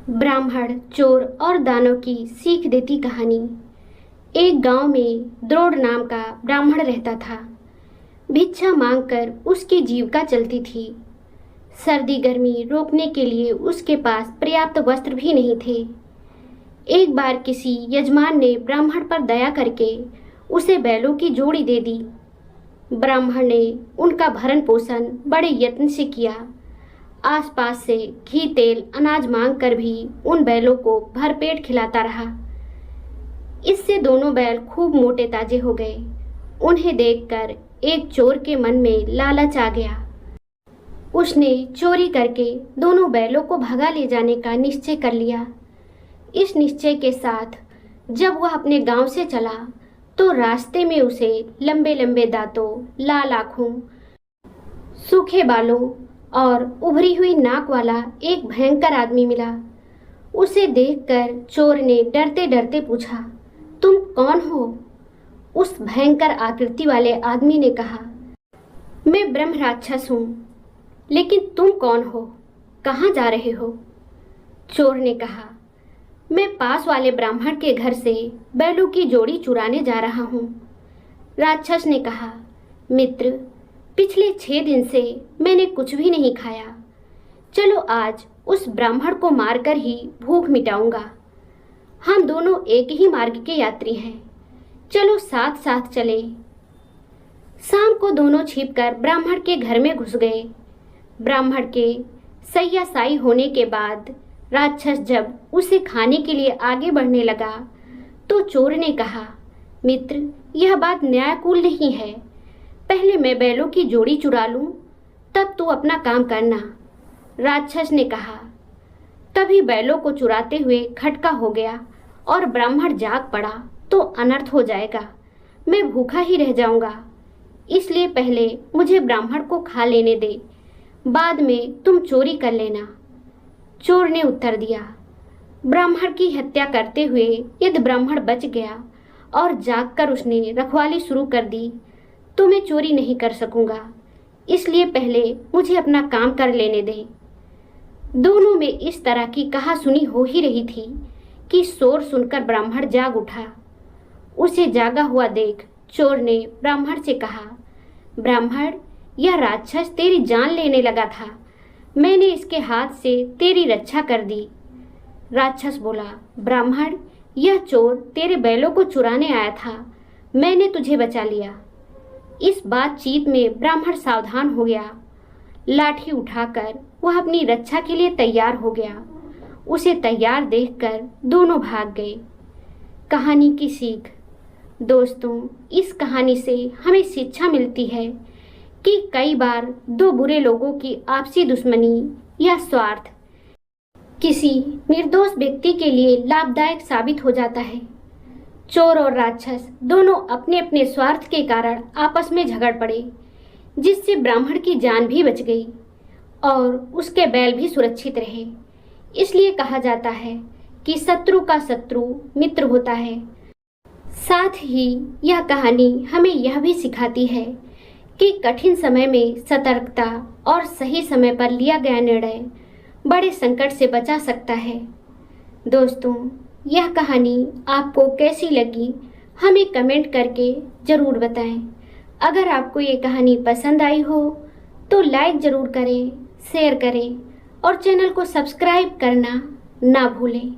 ब्राह्मण, चोर और दानव की सीख देती कहानी। एक गांव में द्रोण नाम का ब्राह्मण रहता था। भिक्षा मांगकर उसकी जीविका चलती थी। सर्दी गर्मी रोकने के लिए उसके पास पर्याप्त वस्त्र भी नहीं थे। एक बार किसी यजमान ने ब्राह्मण पर दया करके उसे बैलों की जोड़ी दे दी। ब्राह्मण ने उनका भरण पोषण बड़े यत्न से किया। आसपास से घी तेल अनाज मांग कर भी उन बैलों को भरपेट खिलाता रहा। इससे दोनों बैल खूब मोटे ताजे हो गए। उन्हें देखकर एक चोर के मन में लालच आ गया। उसने चोरी करके दोनों बैलों को भगा ले जाने का निश्चय कर लिया। इस निश्चय के साथ जब वह अपने गांव से चला तो रास्ते में उसे लंबे लंबे दांतों, लाल आंखों, सूखे बालों और उभरी हुई नाक वाला एक भयंकर आदमी मिला। उसे देखकर चोर ने डरते डरते पूछा, तुम कौन हो? उस भयंकर आकृति वाले आदमी ने कहा, मैं ब्रह्म राक्षस हूँ। लेकिन तुम कौन हो? कहाँ जा रहे हो? चोर ने कहा, मैं पास वाले ब्राह्मण के घर से बैलों की जोड़ी चुराने जा रहा हूँ। राक्षस ने कहा, मित्र, पिछले 6 दिन से मैंने कुछ भी नहीं खाया। चलो आज उस ब्राह्मण को मारकर ही भूख मिटाऊंगा। हम दोनों एक ही मार्ग के यात्री हैं। चलो साथ साथ चले। शाम को दोनों छिपकर ब्राह्मण के घर में घुस गए। ब्राह्मण के सैयासाई होने के बाद राक्षस जब उसे खाने के लिए आगे बढ़ने लगा तो चोर ने कहा, मित्र, यह बात न्यायकूल नहीं है। पहले मैं बैलों की जोड़ी चुरा लूं, तब तू अपना काम करना। राक्षस ने कहा। तभी बैलों को चुराते हुए खटका हो गया और ब्राह्मण जाग पड़ा तो अनर्थ हो जाएगा। मैं भूखा ही रह जाऊंगा। इसलिए पहले मुझे ब्राह्मण को खा लेने दे, बाद में तुम चोरी कर लेना। चोर ने उत्तर दिया। ब्राह्मण की हत्या करते हुए यदि ब्राह्मण बच गया और जागकर उसने रखवाली शुरू कर दी तो मैं चोरी नहीं कर सकूंगा। इसलिए पहले मुझे अपना काम कर लेने दे। दोनों में इस तरह की कहासुनी हो ही रही थी कि शोर सुनकर ब्राह्मण जाग उठा। उसे जागा हुआ देख चोर ने ब्राह्मण से कहा, ब्राह्मण, यह राक्षस तेरी जान लेने लगा था। मैंने इसके हाथ से तेरी रक्षा कर दी। राक्षस बोला, ब्राह्मण, यह चोर तेरे बैलों को चुराने आया था। मैंने तुझे बचा लिया। इस बातचीत में ब्राह्मण सावधान हो गया। लाठी उठाकर वह अपनी रक्षा के लिए तैयार हो गया। उसे तैयार देखकर दोनों भाग गए। कहानी की सीख। दोस्तों, इस कहानी से हमें शिक्षा मिलती है कि कई बार दो बुरे लोगों की आपसी दुश्मनी या स्वार्थ किसी निर्दोष व्यक्ति के लिए लाभदायक साबित हो जाता है। चोर और राक्षस दोनों अपने अपने स्वार्थ के कारण आपस में झगड़ पड़े, जिससे ब्राह्मण की जान भी बच गई और उसके बैल भी सुरक्षित रहे। इसलिए कहा जाता है कि शत्रु का शत्रु मित्र होता है। साथ ही यह कहानी हमें यह भी सिखाती है कि कठिन समय में सतर्कता और सही समय पर लिया गया निर्णय बड़े संकट से बचा सकता है। दोस्तों, यह कहानी आपको कैसी लगी हमें कमेंट करके ज़रूर बताएं। अगर आपको ये कहानी पसंद आई हो तो लाइक ज़रूर करें, शेयर करें और चैनल को सब्सक्राइब करना ना भूलें।